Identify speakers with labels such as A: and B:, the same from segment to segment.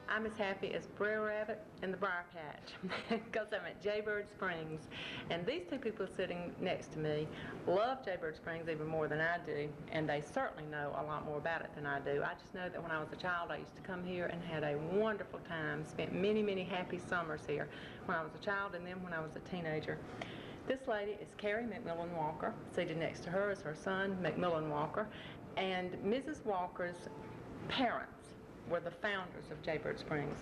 A: I'm as happy as Brer Rabbit in the briar patch because I'm at Jaybird Springs. And these two people sitting next to me love Jaybird Springs even more than I do, and they certainly know a lot more about it than I do. I just know that when I was a child, I used to come here and had a wonderful time, spent many, many happy summers here when I was a child and then when I was a teenager. This lady is Carrie McMillan Walker. Seated next to her is her son, McMillan Walker, and Mrs. Walker's parents were the founders of Jaybird Springs.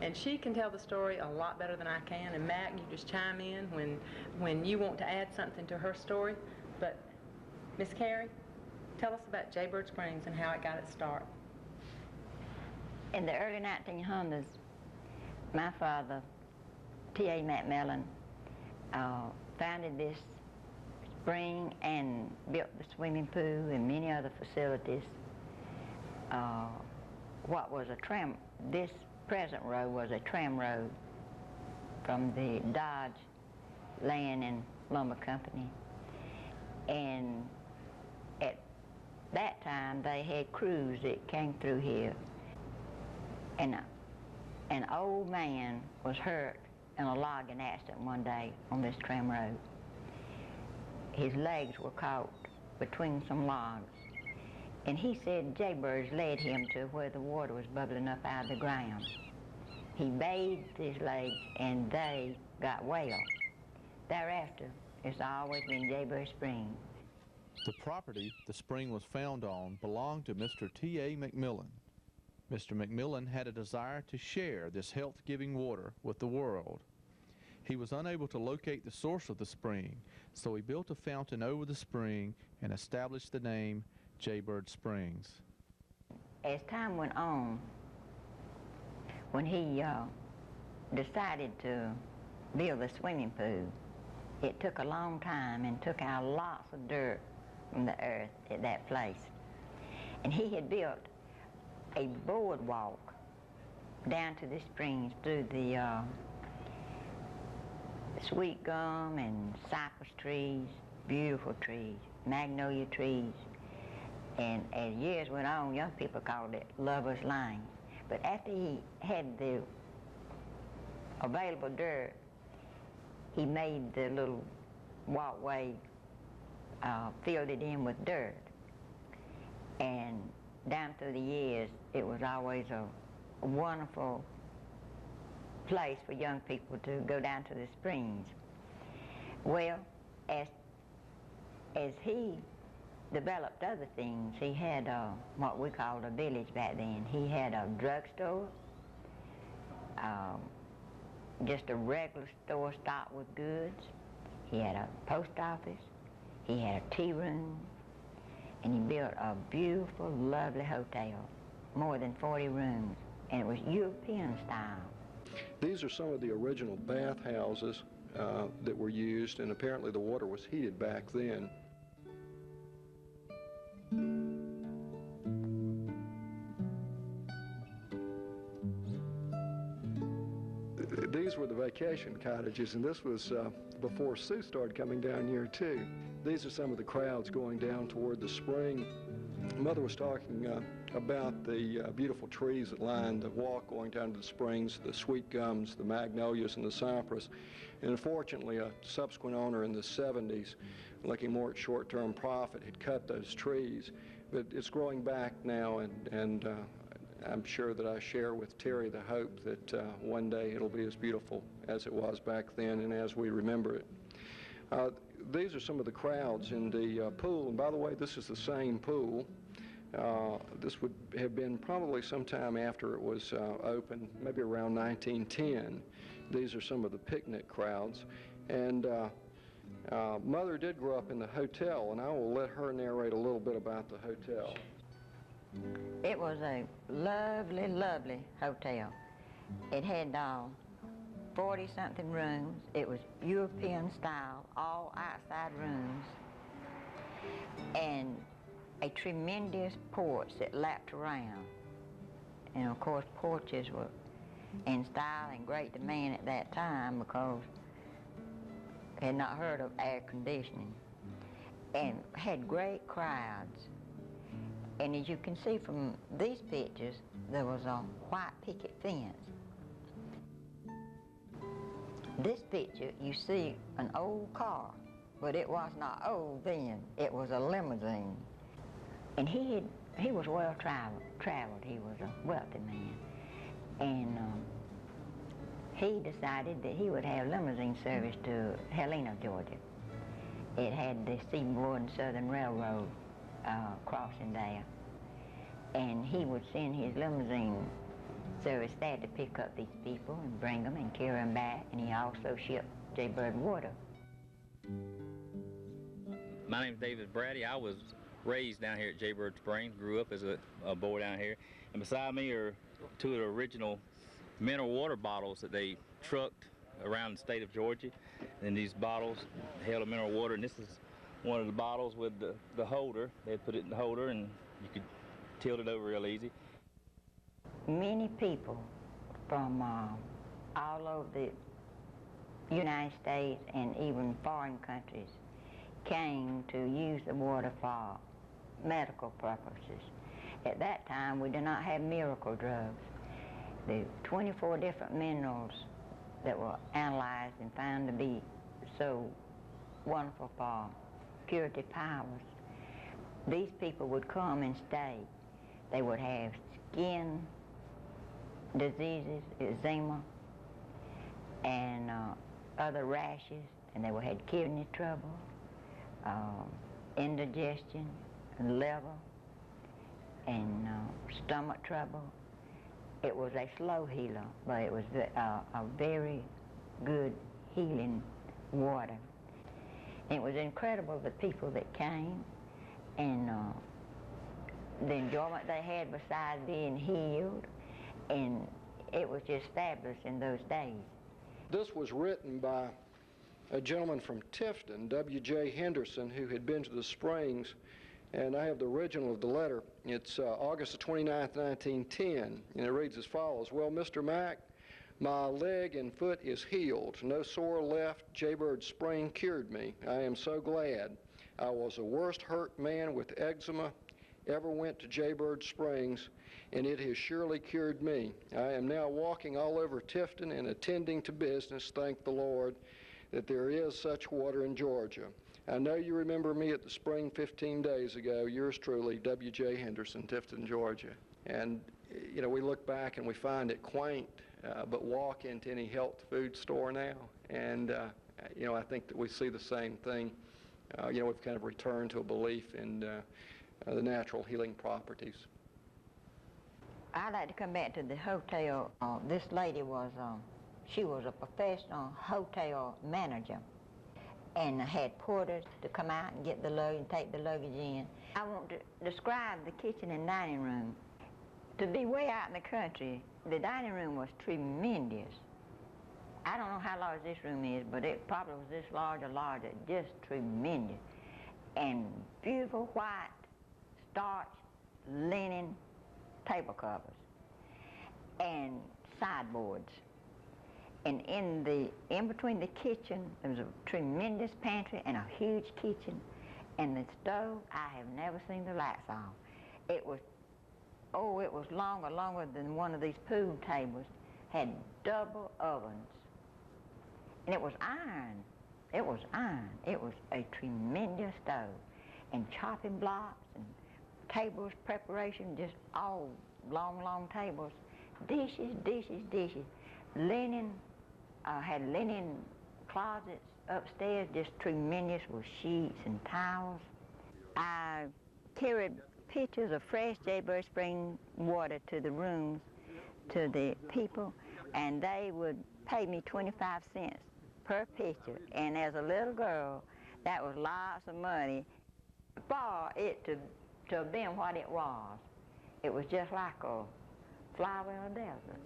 A: And she can tell the story a lot better than I can, and Mac, you just chime in when you want to add something to her story. But Miss Carrie, tell us about Jaybird Springs and how it got its start.
B: In the early 1900s, my father, T.A. McMillan, founded this spring and built the swimming pool and many other facilities. This present road was a tram road from the Dodge Land and Lumber Company. And at that time, they had crews that came through here. And an old man was hurt in a logging accident one day on this tram road. His legs were caught between some logs. And he said Jaybirds led him to where the water was bubbling up out of the ground. He bathed his legs and they got well. Thereafter, it's always been Jaybird Springs.
C: The property the spring was found on belonged to Mr. T.A. McMillan. Mr. McMillan had a desire to share this health-giving water with the world. He was unable to locate the source of the spring, so he built a fountain over the spring and established the name Jaybird Springs.
B: As time went on, when he decided to build the swimming pool, it took a long time and took out lots of dirt from the earth at that place. And he had built a boardwalk down to the springs through the sweet gum and cypress trees, beautiful trees, magnolia trees. And as years went on, young people called it Lover's Lane. But after he had the available dirt, he made the little walkway, filled it in with dirt. And down through the years, it was always a wonderful place for young people to go down to the springs. Well, as he developed other things, he had what we called a village back then. He had a drugstore, just a regular store stocked with goods. He had a post office, he had a tea room, and he built a beautiful, lovely hotel, more than 40 rooms, and it was European style.
D: These are some of the original bathhouses that were used, and apparently the water was heated back then. These were the vacation cottages, and this was before Sue started coming down here too. These are some of the crowds going down toward the spring. Mother was talking about the beautiful trees that lined the walk going down to the springs, the sweet gums, the magnolias, and the cypress. And unfortunately, a subsequent owner in the 70s, looking more at short-term profit, had cut those trees. But it's growing back now, and I'm sure that I share with Terry the hope that one day it'll be as beautiful as it was back then and as we remember it. These are some of the crowds in the pool, and by the way, this is the same pool. This would have been probably sometime after it was opened, maybe around 1910. These are some of the picnic crowds. And Mother did grow up in the hotel, and I will let her narrate a little bit about the hotel.
B: It was a lovely, lovely hotel. It had 40-something rooms. It was European style, all outside rooms, and a tremendous porch that lapped around. And of course, porches were in style and great demand at that time because they had not heard of air conditioning, and had great crowds. And as you can see from these pictures, there was a white picket fence. This picture, you see an old car, but it was not old then. It was a limousine. And he was well traveled. He was a wealthy man. And he decided that he would have limousine service to Helena, Georgia. It had the Seaboard and Southern Railroad crossing there. And he would send his limousine service there to pick up these people and bring them and carry them back. And he also shipped Jaybird water.
E: My name's David Bratty. I was raised down here at Jaybird Springs, grew up as a boy down here. And beside me are two of the original mineral water bottles that they trucked around the state of Georgia. And these bottles held a mineral water, and this is one of the bottles with the holder. They put it in the holder and you could tilt it over real easy.
B: Many people from all over the United States and even foreign countries came to use the water for medical purposes. At that time, we did not have miracle drugs. The 24 different minerals that were analyzed and found to be so wonderful for curative powers, these people would come and stay. They would have skin diseases, eczema, and other rashes, and they would have kidney trouble, indigestion, liver, and stomach trouble. It was a slow healer, but it was a very good healing water. And it was incredible, the people that came, and the enjoyment they had besides being healed, and it was just fabulous in those days.
D: This was written by a gentleman from Tifton, W.J. Henderson, who had been to the Springs, and I have the original of the letter. It's August the 29th, 1910, and it reads as follows. Well, Mr. Mack, my leg and foot is healed. No sore left. Jaybird Spring cured me. I am so glad. I was the worst hurt man with eczema ever went to Jaybird Springs, and it has surely cured me. I am now walking all over Tifton and attending to business, thank the Lord, that there is such water in Georgia. I know you remember me at the spring 15 days ago. Yours truly, W.J. Henderson, Tifton, Georgia. And, you know, we look back and we find it quaint, but walk into any health food store now, and, you know, I think that we see the same thing. You know, we've kind of returned to a belief in the natural healing properties.
B: I'd like to come back to the hotel. This lady was, she was a professional hotel manager and had porters to come out and get the luggage and take the luggage in. I want to describe the kitchen and dining room. To be way out in the country, the dining room was tremendous. I don't know how large this room is, but it probably was this large or larger, just tremendous. And beautiful white, starched linen table covers and sideboards. And in between the kitchen, there was a tremendous pantry and a huge kitchen. And the stove, I have never seen the lights on. It was, oh, it was longer than one of these pool tables. Had double ovens. And it was iron. It was iron. It was a tremendous stove. And chopping blocks and tables, preparation, just all long tables. Dishes. Linen, had linen closets upstairs, just tremendous with sheets and towels. I carried pitchers of fresh Jaybird Spring water to the rooms, to the people, and they would pay me 25 cents per pitcher. And as a little girl, that was lots of money for it to have been what it was. It was just like a flower in a desert.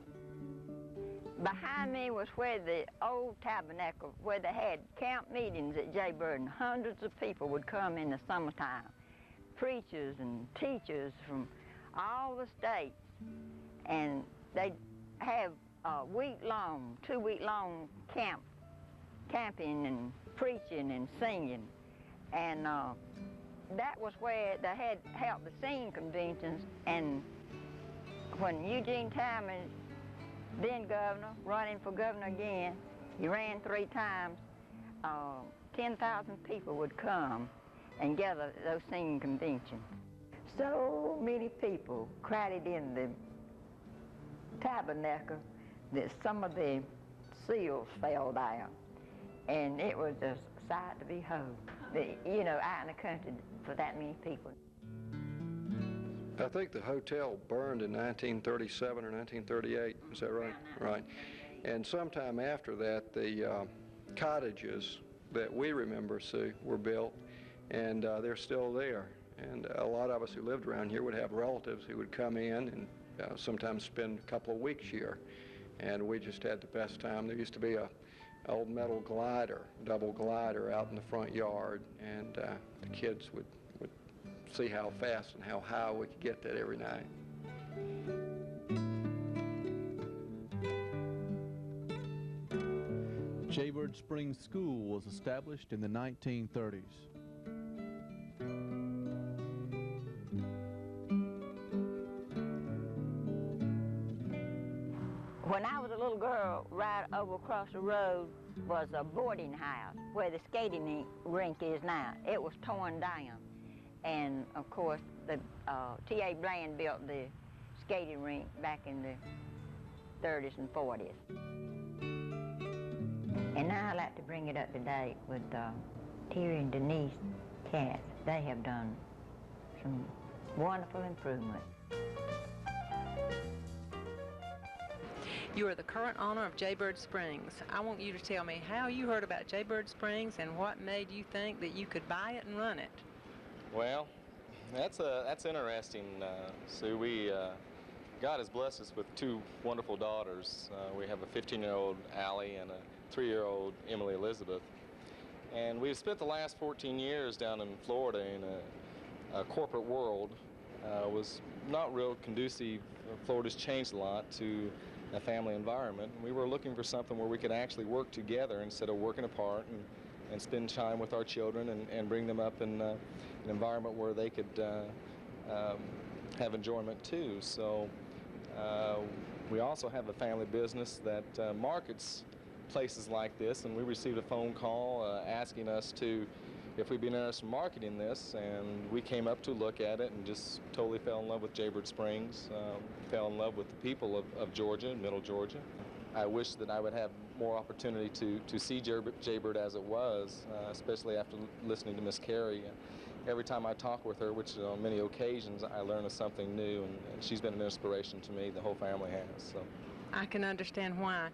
B: Behind me was where the old tabernacle, where they had camp meetings at Jaybird, and hundreds of people would come in the summertime. Preachers and teachers from all the states. And they'd have a week-long, 2-week-long camping and preaching and singing. And that was where they had held the singing conventions, and when Eugene Talmadge, then governor, running for governor again, he ran 3 times, 10,000 people would come and gather at those singing conventions. So many people crowded in the tabernacle that some of the seals fell down, and it was a sight to behold. You know, out in the country for that many people.
D: I think the hotel burned in 1937 or 1938. Is that right? Right. And sometime after that, the cottages that we remember, Sue, were built, and they're still there. And a lot of us who lived around here would have relatives who would come in and sometimes spend a couple of weeks here. And we just had the best time. There used to be a old metal glider, double glider, out in the front yard, and the kids would see how fast and how high we could get that every night.
C: Jaybird Springs School was established in the 1930s.
B: When I was a little girl, right over across the road was a boarding house where the skating rink is now. It was torn down. And of course, the T.A. Bland built the skating rink back in the 30s and 40s. And now I'd like to bring it up to date with Terry and Denise Katz. They have done some wonderful improvements.
A: You are the current owner of Jaybird Springs. I want you to tell me how you heard about Jaybird Springs and what made you think that you could buy it and run it.
F: Well, that's interesting, Sue. God has blessed us with 2 wonderful daughters. We have a 15-year-old Allie and a 3-year-old Emily Elizabeth. And we've spent the last 14 years down in Florida in a corporate world. Was not real conducive. Florida's changed a lot to a family environment. We were looking for something where we could actually work together instead of working apart, and spend time with our children and bring them up in an environment where they could have enjoyment too. So we also have a family business that markets places like this, and we received a phone call asking us if we'd be interested in marketing this, and we came up to look at it and just totally fell in love with Jaybird Springs, fell in love with the people of Georgia, Middle Georgia. I wish that I would have more opportunity to see Jaybird as it was, especially after listening to Miss Carey. Every time I talk with her, which on many occasions, I learn of something new, and she's been an inspiration to me. The whole family has. So
A: I can understand why.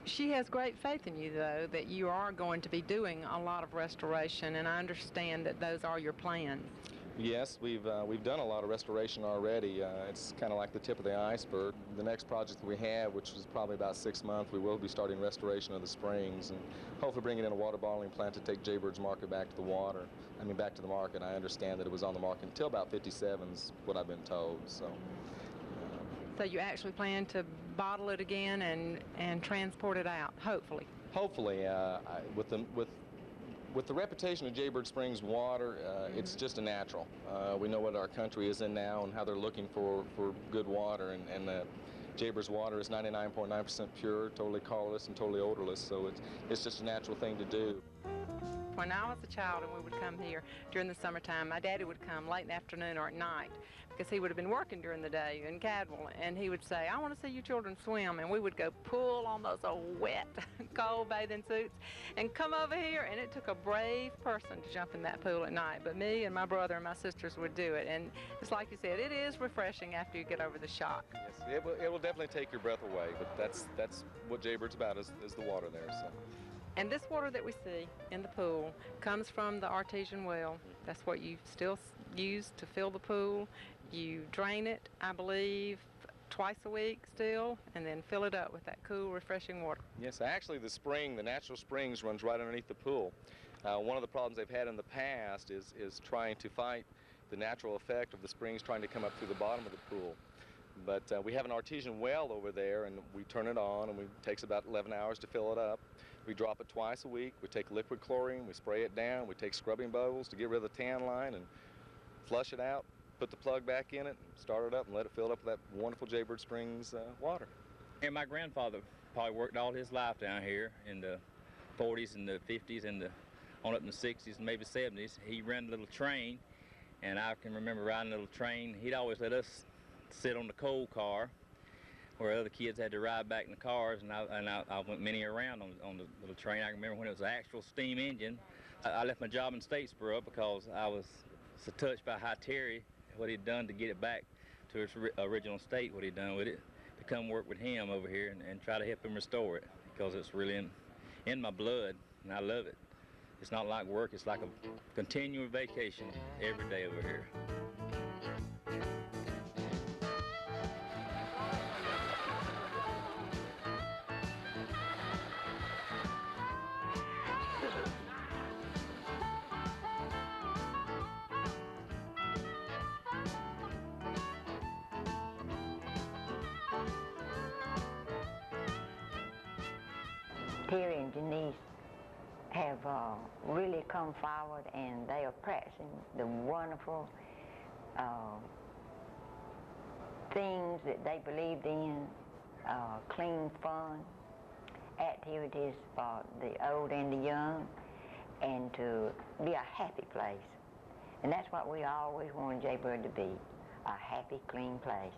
A: She has great faith in you, though, that you are going to be doing a lot of restoration, and I understand that those are your plans.
F: Yes, we've done a lot of restoration already. It's kind of like the tip of the iceberg. The next project that we have, which is probably about 6 months, we will be starting restoration of the springs and hopefully bringing in a water bottling plant to take Jaybird's market back to the market. I understand that it was on the market until about 57's what I've been told. So
A: you actually plan to bottle it again and transport it out, hopefully?
F: Hopefully, with the reputation of Jaybird Springs water, it's just a natural. We know what our country is in now and how they're looking for good water, and Jaybird's water is 99.9% pure, totally colorless and totally odorless, so it's just a natural thing to do.
A: When I was a child and we would come here during the summertime, my daddy would come late in the afternoon or at night because he would have been working during the day in Cadwell, and he would say, "I want to see you children swim," and we would go pull on those old wet, cold bathing suits and come over here, and it took a brave person to jump in that pool at night, but me and my brother and my sisters would do it, and it's like you said, it is refreshing after you get over the shock.
F: Yes, it will definitely take your breath away, but that's what Jaybird's about is the water there. So.
A: And this water that we see in the pool comes from the artesian well. That's what you still use to fill the pool. You drain it, I believe, twice a week still, and then fill it up with that cool, refreshing water.
F: Yes, actually the natural springs runs right underneath the pool. One of the problems they've had in the past is trying to fight the natural effect of the springs trying to come up through the bottom of the pool. But we have an artesian well over there, and we turn it on, and it takes about 11 hours to fill it up. We drop it twice a week. We take liquid chlorine, we spray it down, we take scrubbing bubbles to get rid of the tan line, and flush it out, put the plug back in it, start it up, and let it fill up with that wonderful Jaybird Springs water.
E: And my grandfather probably worked all his life down here in the 40s and the 50s and on up in the 60s and maybe 70s. He ran a little train, and I can remember riding a little train. He'd always let us sit on the coal car where other kids had to ride back in the cars, and I went many around on the little train. I can remember when it was an actual steam engine. I left my job in Statesboro because I was so touched by how Terry, what he'd done to get it back to its original state, what he'd done with it, to come work with him over here and try to help him restore it, because it's really in my blood, and I love it. It's not like work, it's like a continual vacation every day over here.
B: Terry and Denise have really come forward, and they are practicing the wonderful things that they believed in, clean, fun activities for the old and the young, and to be a happy place. And that's what we always wanted Jaybird to be, a happy, clean place.